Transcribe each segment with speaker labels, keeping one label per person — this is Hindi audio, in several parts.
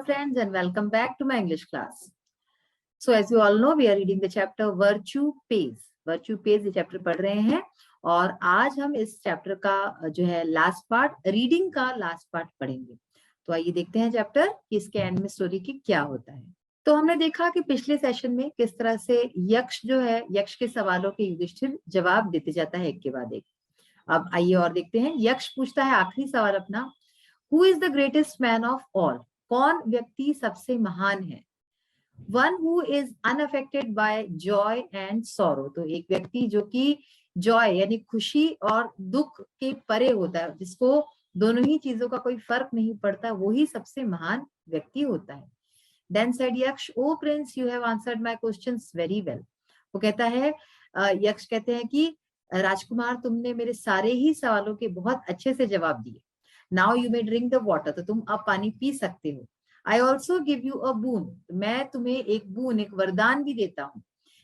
Speaker 1: friends, and welcome back to my English class. So as you all know, we are reading the chapter Virtue Pays. Virtue Pays ये chapter पढ़ रहे हैं और आज हम इस chapter का जो है last part, reading का last part पढ़ेंगे. तो आइए देखते हैं chapter कि इसके end में story की क्या होता है. तो हमने देखा कि पिछले सेशन में किस तरह से यक्ष जो है, यक्ष के सवालों के युधिष्ठिर जवाब देते जाता है एक के बाद एक. अब आइए और देखते हैं. यक्ष पूछता है आखिरी सवाल अपना, Who is the greatest man of all? कौन व्यक्ति सबसे महान है? One who is unaffected by joy and sorrow. तो एक व्यक्ति जो कि joy यानी खुशी और दुख के परे होता है, जिसको दोनों ही चीजों का कोई फर्क नहीं पड़ता, वही सबसे महान व्यक्ति होता है. Then said Yaksh, Oh prince, you have answered my questions very well. वो कहता है, यक्ष कहते हैं कि राजकुमार तुमने मेरे सारे ही सवालों के बहुत अच्छे से जवाब दिए. Now you may drink the water. तो तुम अब पानी पी सकते हो. I also give you a boon. मैं तुम्हें एक boon, एक वरदान भी देता हूँ.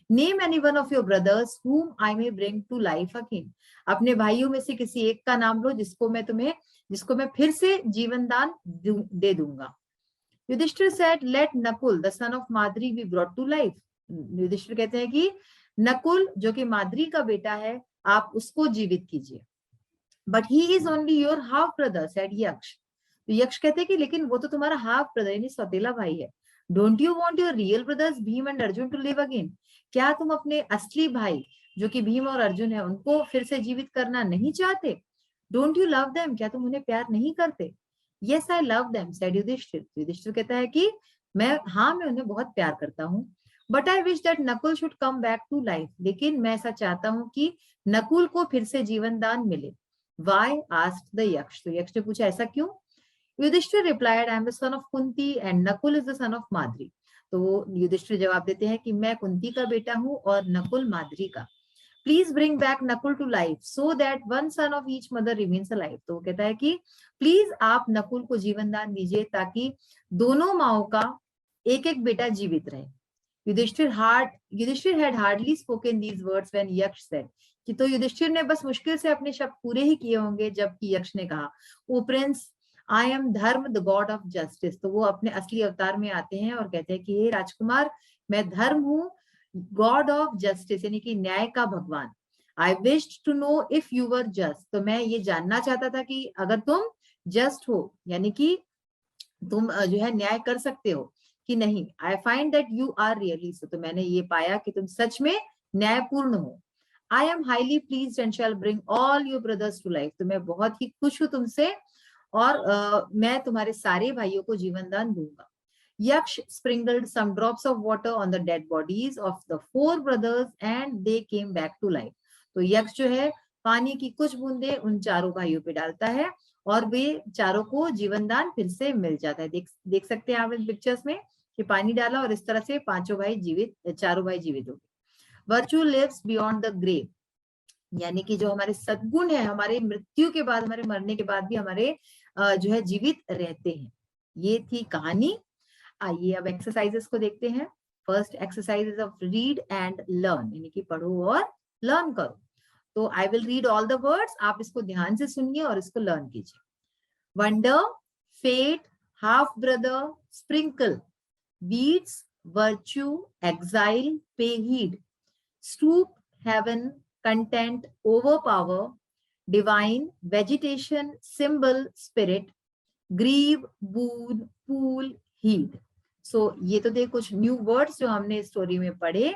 Speaker 1: Name any one of your brothers whom I may bring to life again. अपने भाइयों में से किसी एक का नाम लो जिसको मैं फिर से जीवन दान दे दूंगा. Yudhishthir said, Let Nakul, the son of Madri, be brought to life. Yudhishthir कहते हैं कि नकुल जो कि माद्री का बेटा है, आप उसको जीवित कीजिए. But he is only your half brother, said Yaksh. तो यक्ष कहते हैं कि लेकिन वो तो तुम्हारा हाफ ब्रदर यानी सौतेला भाई है. Don't you want your real brothers Bhim and Arjun to live again? क्या तुम अपने असली भाई जो कि भीम और अर्जुन है उनको फिर से जीवित करना नहीं चाहते? Don't you love them? क्या तुम उन्हें प्यार नहीं करते? Yes, I love them, said Yudhishthir. Yudhishthir कहता है कि मैं उन्हें बहुत प्यार करता हूँ. But I wish that Nakul should come back to life. लेकिन मैं ऐसा चाहता हूँ कि नकुल को फिर से जीवन दान मिले. Why? asked the Yaksh. तो यक्ष ने पूछा ऐसा क्यों? Yudhishthir replied, I am the son of Kunti and Nakul is the son of Madri. तो युधिष्ठिर जवाब देते हैं कि मैं कुंती का बेटा हूँ और नकुल माद्री का. Please bring back Nakul to life so that one son of each mother remains alive. तो वो कहता है कि प्लीज आप नकुल को जीवन दान दीजिए ताकि दोनों माओं का एक एक बेटा जीवित रहे. Yudhishthir had hardly spoken these words when Yaksh said. कि तो युधिष्ठिर ने बस मुश्किल से अपने शब्द पूरे ही किए होंगे जबकि यक्ष ने कहा, ओ प्रिंस, आई एम धर्म द गॉड ऑफ जस्टिस. तो वो अपने असली अवतार में आते हैं और कहते हैं कि हे राजकुमार, मैं धर्म हूँ, गॉड ऑफ जस्टिस यानी कि न्याय का भगवान. I wished to know if you were just. तो मैं ये जानना चाहता था कि अगर तुम जस्ट हो यानी कि तुम जो है न्याय कर सकते हो कि नहीं. I find that you are really so. तो मैंने ये पाया कि तुम सच में न्यायपूर्ण हो. I am highly pleased and shall bring all your brothers to life. तो मैं बहुत ही खुश हूँ तुमसे और मैं तुम्हारे सारे भाइयों को जीवन दान दूंगा. यक्ष sprinkled some drops of water on the dead bodies of the 4 brothers and they came back to life. तो यक्ष जो है पानी की कुछ बूंदे उन चारों भाइयों पे डालता है और वे चारों को जीवन दान फिर से मिल जाता है. देख सकते हैं आप इन पिक्चर्स में कि पानी डाला और इस तरह से चारों भाई जीवित हो गए. Virtue lives beyond the grave यानी कि जो हमारे सद्गुण है हमारे मृत्यु के बाद, हमारे मरने के बाद भी हमारे जो है जीवित रहते हैं. ये थी कहानी. आइए अब एक्सरसाइजेस को देखते हैं. First exercise is of read and learn यानी कि पढ़ो और लर्न करो. तो I will read all the words, आप इसको ध्यान से सुनिए और इसको लर्न कीजिए. Wonder, fate, half brother, sprinkle, weeds, virtue, exile, pay heed, stoop, heaven, content, overpower, divine, vegetation, symbol, spirit, grieve, boon, pool, heed. So ये तो थे कुछ न्यू वर्ड्स जो हमने स्टोरी में पढ़े.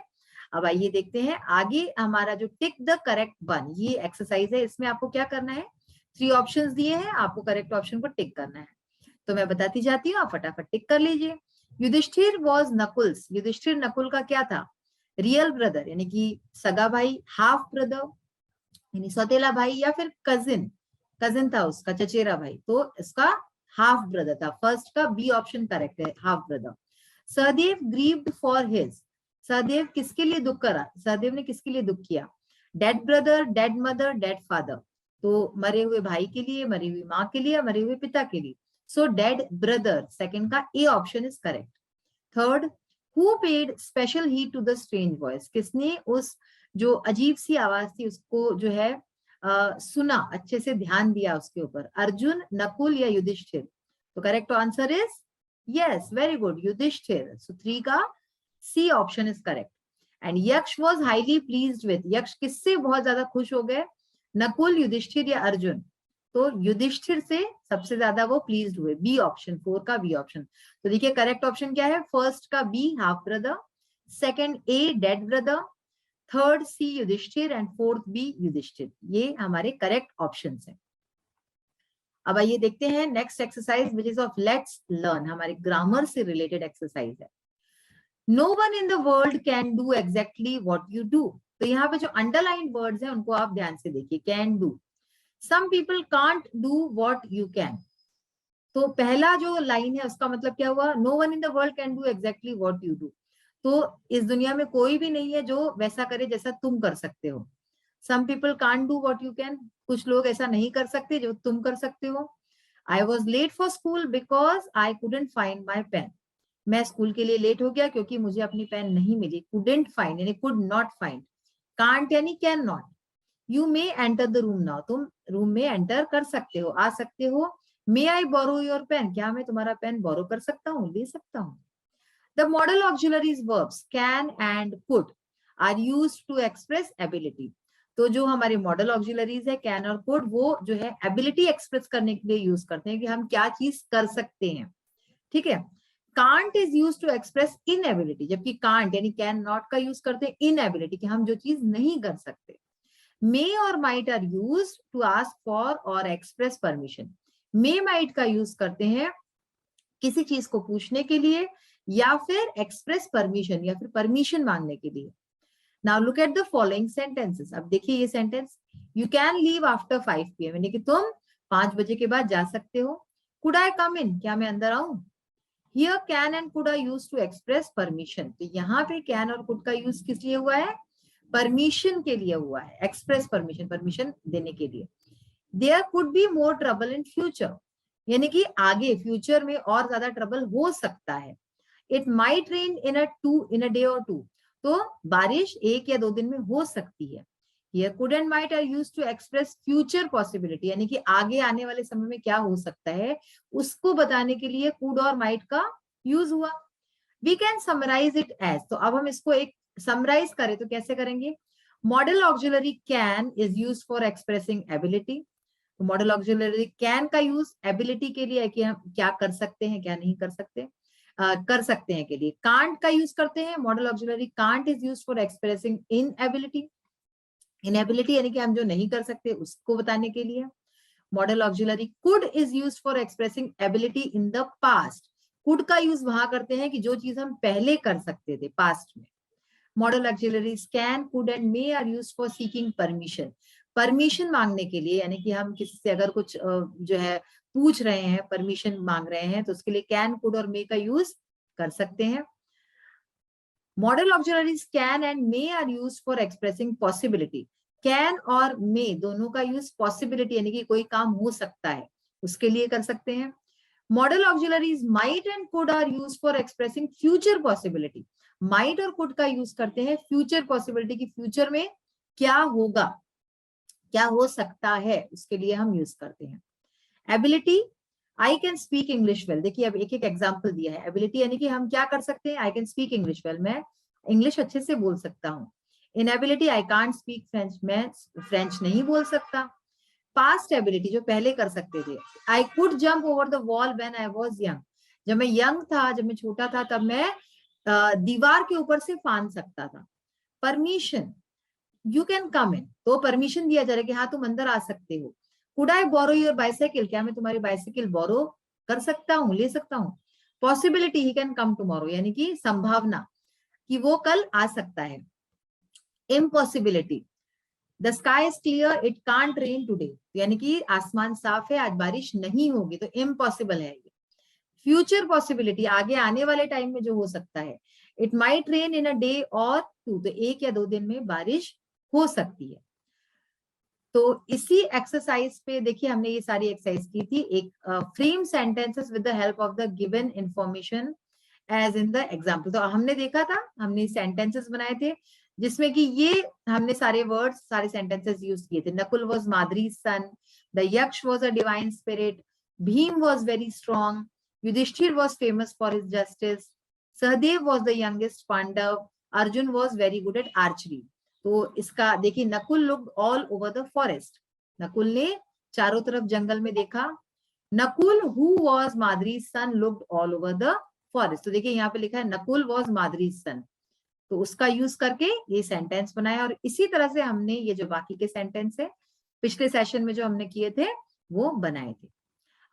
Speaker 1: अब आइए देखते हैं आगे. हमारा जो टिक द करेक्ट वन ये एक्सरसाइज है. इसमें आपको क्या करना है, 3 ऑप्शंस दिए हैं, आपको करेक्ट ऑप्शन को टिक करना है. तो मैं बताती जाती हूँ, आप फटाफट टिक कर लीजिए. युधिष्ठिर वॉज नकुल्स. युधिष्ठिर नकुल का क्या था? रियल ब्रदर यानी कि सगा भाई, हाफ ब्रदर यानी सौतेला भाई, या फिर कजिन था उसका, चचेरा भाई, तो इसका हाफ ब्रदर था. फर्स्ट का बी ऑप्शन करेक्ट है, half brother. Sahdev grieved for his. Sahdev किसके लिए दुख करा? सहदेव ने किसके लिए दुख किया? Dead brother, dead mother, dead father. तो मरे हुए भाई के लिए, मरी हुई माँ के लिए, मरे हुए पिता के लिए. सो डेड ब्रदर, सेकंड का A option is correct. Third, Who paid special heed to the strange voice? किसने उस जो अजीब सी आवाज थी उसको जो है सुना, अच्छे से ध्यान दिया उसके ऊपर? अर्जुन, नकुल या युधिष्ठिर? तो correct answer is Yes, very good. Yudhishthir. So 3 का C option is correct. And Yaksh was highly pleased with. yaksh किससे बहुत ज्यादा खुश हो गए? नकुल, युधिष्ठिर या अर्जुन? तो युधिष्ठिर से सबसे ज्यादा वो प्लीज्ड हुए. बी ऑप्शन, 4 का बी ऑप्शन. तो देखिए करेक्ट ऑप्शन क्या है? फर्स्ट का B, half brother. Second A, dead brother. Third C, Yudhishthir. And fourth B, Yudhishthir. ये हमारे करेक्ट ऑप्शन है. अब आइए देखते हैं next exercise which is of let's learn. हमारे ग्रामर से रिलेटेड एक्सरसाइज है. No one in the world can do exactly what you do. तो यहाँ पे जो अंडरलाइन वर्ड्स हैं उनको आप ध्यान से देखिए. Can do. Some people can't do what you can. तो पहला जो लाइन है उसका मतलब क्या हुआ? No one in the world can do exactly what you do. तो इस दुनिया में कोई भी नहीं है जो वैसा करे जैसा तुम कर सकते हो. Some people can't do what you can. कुछ लोग ऐसा नहीं कर सकते जो तुम कर सकते हो. I was late for school because I couldn't find my pen. मैं स्कूल के लिए लेट हो गया क्योंकि मुझे अपनी पेन नहीं मिली. कुडंट फाइंड यानी कुड नॉट फाइंड. कांट यानी can not. You may enter the room now. तुम रूम में एंटर कर सकते हो, आ सकते हो. मे आई बोरो योर पेन. क्या मैं तुम्हारा पेन बोरो कर सकता हूँ, ले सकता हूँ. The modal auxiliaries verbs can and could are used to express ability. तो जो हमारे मॉडल ऑक्सिलरीज है कैन और कुड, वो जो है एबिलिटी एक्सप्रेस करने के लिए यूज करते हैं कि हम क्या चीज कर सकते हैं. ठीक है. Can't is use to express inability, जबकि कांट यानी कैन नॉट का यूज करते हैं इनएबिलिटी कि हम जो चीज नहीं कर सकते. मे और might are use to ask for और एक्सप्रेस परमिशन. मे माइट का यूज करते हैं किसी चीज को पूछने के लिए या फिर एक्सप्रेस परमिशन या फिर परमिशन मांगने के लिए. Now look at the following sentences. अब देखिए ये sentence. You can leave after 5 PM यानी कि तुम 5 बजे के बाद जा सकते हो. Could I come in. क्या मैं अंदर आऊं? Here can and could are used to express permission. तो यहाँ पे कैन और कुड का यूज किस लिए हुआ है? परमिशन के लिए हुआ है. एक्सप्रेस परमिशन, परमिशन देने के लिए. There could be more trouble in future यानी कि आगे फ्यूचर में और ज्यादा ट्रबल हो सकता है. It might rain in a day और 2. तो बारिश 1 या 2 दिन में हो सकती है. Here could and might are used to express future possibility यानी कि आगे आने वाले समय में क्या हो सकता है उसको बताने के लिए could और might का यूज हुआ. We can summarize it as. तो अब हम इसको एक समराइज करें तो कैसे करेंगे? Model auxiliary can is use for expressing ability. तो मॉडल ऑक्सिलरी कैन का यूज एबिलिटी के लिए है कि हम क्या कर सकते हैं क्या नहीं कर सकते. कर सकते हैं के लिए. कांट का यूज करते हैं. Model auxiliary can't is use for expressing inability. Inability यानी कि हम जो नहीं कर सकते उसको बताने के लिए. Model auxiliary could is use for expressing ability in the past. Could का यूज वहां करते हैं कि जो चीज हम पहले कर सकते थे पास्ट में. Modal auxiliaries can, could and may are use for seeking permission. Permission मांगने के लिए यानी कि हम किसी से अगर कुछ जो है पूछ रहे हैं, परमिशन मांग रहे हैं, तो उसके लिए कैन, कुड और मे का यूज कर सकते हैं. Modal auxiliaries can and may are use for expressing possibility. Can और मे दोनों का यूज पॉसिबिलिटी यानी कि कोई काम हो सकता है उसके लिए कर सकते हैं. Modal auxiliaries might and could are use for expressing future possibility. Might और कुड का यूज करते हैं फ्यूचर पॉसिबिलिटी की फ्यूचर में क्या होगा, क्या हो सकता है, उसके लिए हम यूज करते हैं. Ability, I can speak English well. देखिए अब एक एक एग्जाम्पल दिया है. एबिलिटी यानी कि हम क्या कर सकते हैं. I can speak English well, मैं इंग्लिश अच्छे से बोल सकता हूँ. Inability, I can't speak French, मैं फ्रेंच नहीं बोल सकता. पास्ट एबिलिटी जो पहले कर सकते थे. I could jump over the wall when I was young. जब मैं यंग था, जब मैं छोटा था, तब मैं दीवार के ऊपर से फांद सकता था. परमिशन, यू कैन कम इन. तो परमिशन दिया जा रहा है कि हाँ तुम अंदर आ सकते हो. Could I borrow your bicycle. क्या मैं तुम्हारी बाइसाइकिल बोरो कर सकता हूँ, ले सकता हूँ. Possibility, he can come tomorrow यानी कि संभावना कि वो कल आ सकता है. Impossibility, the sky is clear, it can't rain today यानी कि आसमान साफ है, आज बारिश नहीं होगी, तो इम्पॉसिबल है ये. फ्यूचर पॉसिबिलिटी, आगे आने वाले टाइम में जो हो सकता है. It might rain in a day और 2, तो 1 या 2 दिन में बारिश हो सकती है. तो इसी एक्सरसाइज पे देखिए हमने ये सारी एक्सरसाइज की थी. एक frame sentences with the help of the given information as in the example. तो हमने देखा था, हमने सेंटेंसेस बनाए थे जिसमें कि ये हमने सारे वर्ड्स, सारे सेंटेंसेस यूज किए थे. नकुल वॉज माद्री's सन, द यक्ष was a divine spirit, Bhim was very strong, Yudhishthir was famous for his justice. Sahadev was the youngest Pandav. Arjun was very good at archery. तो इसका देखिए, Nakul looked all over the forest. Nakul ने चारों तरफ जंगल में देखा. Nakul who was Madri's son looked all over the forest. तो देखिए यहाँ पे लिखा है नकुल was Madri's son. तो उसका यूज करके ये सेंटेंस बनाया. और इसी तरह से हमने ये जो बाकी के सेंटेंस है पिछले सेशन में जो हमने किए थे वो बनाए थे.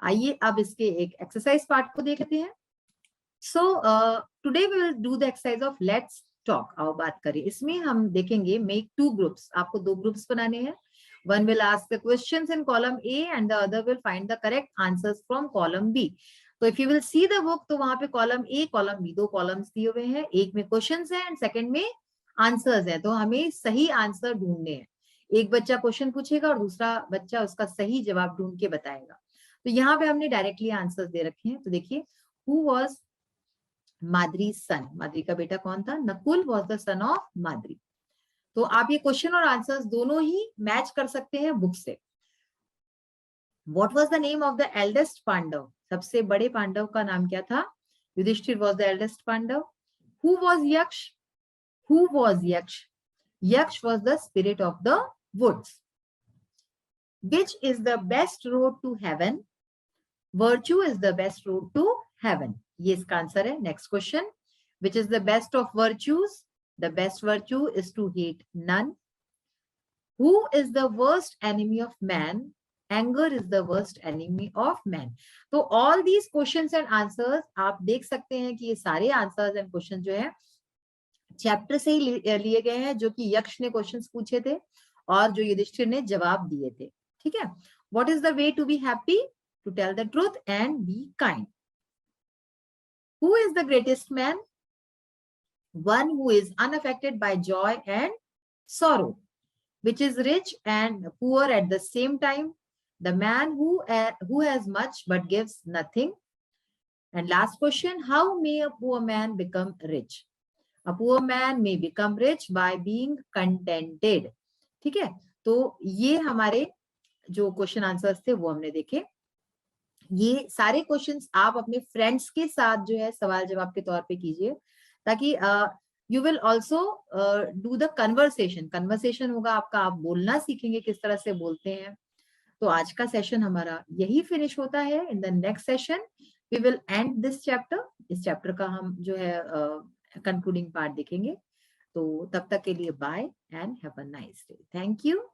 Speaker 1: आइए अब इसके एक एक्सरसाइज पार्ट को देखते हैं. So today we will do the exercise of let's talk. आओ बात करें. इसमें हम देखेंगे मेक 2 ग्रुप्स. आपको 2 ग्रुप्स बनाने हैं. One will ask the questions in column A and the other will find the correct answers from column B. तो if you will see the book तो वहां पे column A column B 2 columns दिए हुए हैं. एक में क्वेश्चंस है एंड सेकंड में आंसर्स है. तो हमें सही आंसर ढूंढने हैं. एक बच्चा क्वेश्चन पूछेगा और दूसरा बच्चा उसका सही जवाब ढूंढ के बताएगा. तो यहाँ पे हमने डायरेक्टली आंसर्स दे रखे हैं. तो देखिए, हु वाज माद्री सन. माद्री का बेटा कौन था? Nakul was the son of Madri. तो आप ये क्वेश्चन और आंसर्स दोनों ही मैच कर सकते हैं बुक से. What was the name of the eldest Pandava. सबसे बड़े पांडव का नाम क्या था? Yudhishthira was the eldest Pandava. Who was Yaksha. Who was Yaksha. Yaksha was the spirit of the woods. Which is the best road to heaven? Virtue is the best road to heaven. ये इसका आंसर है. Next question. Which is the best of virtues? The best virtue is to hate none. Who is the worst enemy of man? Anger is the worst enemy of man. तो all these questions and answers आप देख सकते हैं कि ये सारे answers and questions जो है चैप्टर से ही लिए गए हैं, जो कि यक्ष ने क्वेश्चंस पूछे थे और जो युधिष्ठिर ने जवाब दिए थे. ठीक है. What is the way to be happy? To tell the truth and be kind. Who is the greatest man? One who is unaffected by joy and sorrow. Which is rich and poor at the same time? The man who has much but gives nothing. And last question, how may a poor man become rich? A poor man may become rich by being contented. ठीक है. तो ये हमारे जो क्वेश्चन आंसर्स थे वो हमने देखे. ये सारे क्वेश्चंस आप अपने फ्रेंड्स के साथ जो है सवाल जवाब के तौर पे कीजिए, ताकि you will also do the conversation. Conversation होगा आपका, आप बोलना सीखेंगे किस तरह से बोलते हैं. तो आज का सेशन हमारा यही फिनिश होता है. In the next session we will end this chapter. इस चैप्टर का हम जो है कंक्लूडिंग पार्ट देखेंगे. तो तब तक के लिए bye and have a nice day. Thank you.